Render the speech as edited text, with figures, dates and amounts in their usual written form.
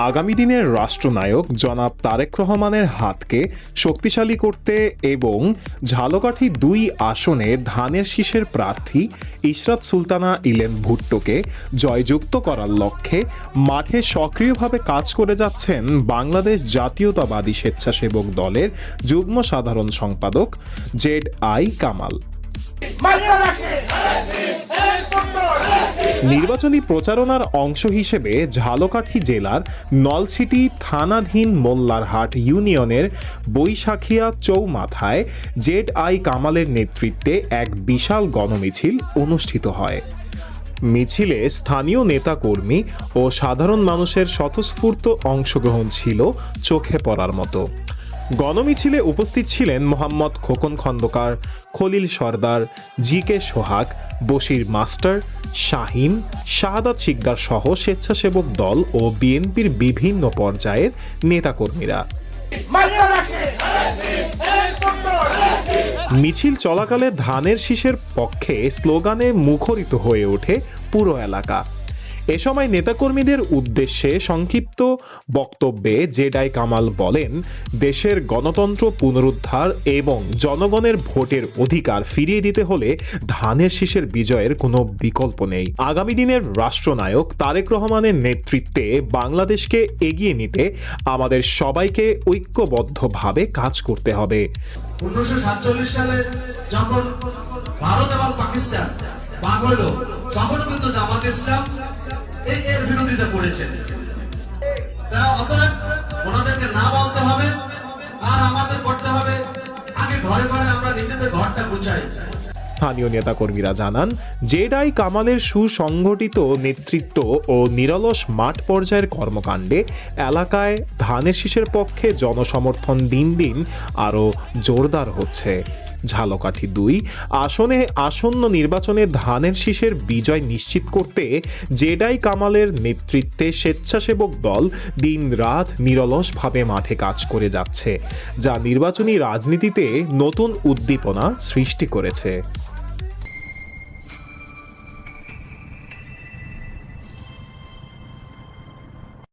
আগামী দিনের রাষ্ট্রনায়ক জনাব তারেক রহমানের হাতকে শক্তিশালী করতে এবং ঝালকাঠি ২ আসনে ধানের শীষের প্রার্থী ইশরাত সুলতানা ইলেন ভুট্টোকে জয়যুক্ত করার লক্ষ্যে মাঠে সক্রিয়ভাবে কাজ করে যাচ্ছেন বাংলাদেশ জাতীয়তাবাদী স্বেচ্ছাসেবক দলের যুগ্ম সাধারণ সম্পাদক জেড.আই. কামাল। নির্বাচনী প্রচারণার অংশ হিসেবে ঝালকাঠি জেলার নলছিটি থানাধীন মোল্লারহাট ইউনিয়নের বৈশাখিয়া চৌমাথায় জেড.আই. কামালের নেতৃত্বে এক বিশাল গণমিছিল অনুষ্ঠিত হয়। মিছিলে স্থানীয় নেতাকর্মী ও সাধারণ মানুষের স্বতঃস্ফূর্ত অংশগ্রহণ ছিল চোখে পড়ার মতো। গণমিছিলে উপস্থিত ছিলেন মোহাম্মদ খোকন খন্দকার, খলিল সরদার, জি.কে. সোহাগ, বশির মাস্টার, শাহিন, শাহাদাত শিকদার সহ স্বেচ্ছাসেবক দল ও বিএনপির বিভিন্ন পর্যায়ের নেতাকর্মীরা। মিছিল চলাকালে ধানের শীষের পক্ষে স্লোগানে মুখরিত হয়ে ওঠে পুরো এলাকা। এ সময় নেতাকর্মীদের উদ্দেশ্যে সংক্ষিপ্ত বক্তব্যে জেড.আই. কামাল বলেন, দেশের গণতন্ত্র পুনরুদ্ধার এবং জনগণের ভোটের অধিকার ফিরিয়ে দিতে হলে ধানের শীষের বিজয়ের কোনো বিকল্প নেই। আগামী দিনের রাষ্ট্রনায়ক তারেক রহমানের নেতৃত্বে বাংলাদেশকে এগিয়ে নিতে আমাদের সবাইকে ঐক্যবদ্ধভাবে কাজ করতে হবে। 1947 সালে যখন ভারত এবং পাকিস্তান ভাগ হইল, তখনও কিন্তু জামাত ইসলাম এর বিরোধিতা করেছেন। অতএব ওনাদেরকে না বলতে হবে, আর আমাদের করতে হবে আগে ঘরে ঘরে আমরা নিজেদের ঘরটা গুছাই। স্থানীয় নেতাকর্মীরা জানান, জেড.আই. কামালের সুসংগঠিত নেতৃত্ব ও নিরলস মাঠ পর্যায়ের কর্মকাণ্ডে এলাকায় ধানের শীষের পক্ষে জনসমর্থন দিন দিন আরও জোরদার হচ্ছে। ঝালকাঠি ২ আসনে আসন্ন নির্বাচনে ধানের শীষের বিজয় নিশ্চিত করতে জেড.আই. কামালের নেতৃত্বে স্বেচ্ছাসেবক দল দিন রাত নিরলসভাবে মাঠে কাজ করে যাচ্ছে, যা নির্বাচনী রাজনীতিতে নতুন উদ্দীপনা সৃষ্টি করেছে।